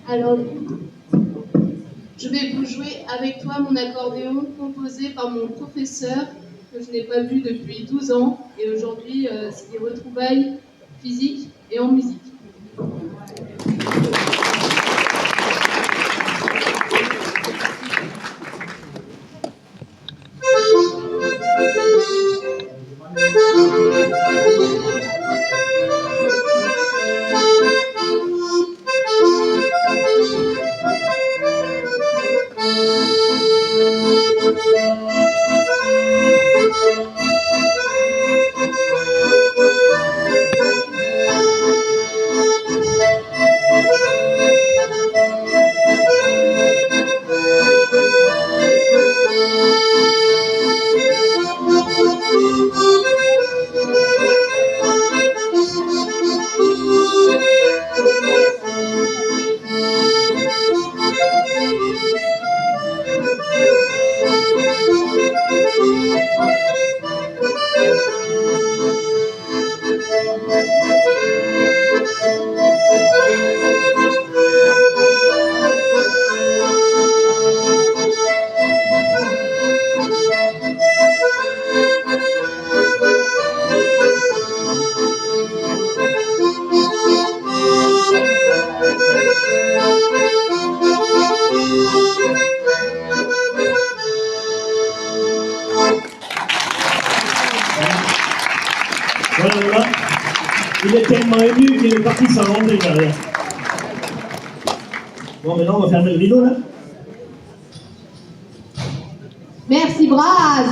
Alors, je vais vous jouer avec toi mon accordéon composé par mon professeur que je n'ai pas vu depuis 12 ans. Et aujourd'hui, c'est des retrouvailles physiques et en musique. Voilà. Il est tellement ému qu'il est parti s'allonger derrière. Bon, maintenant, on va fermer le rideau, là. Merci Braz.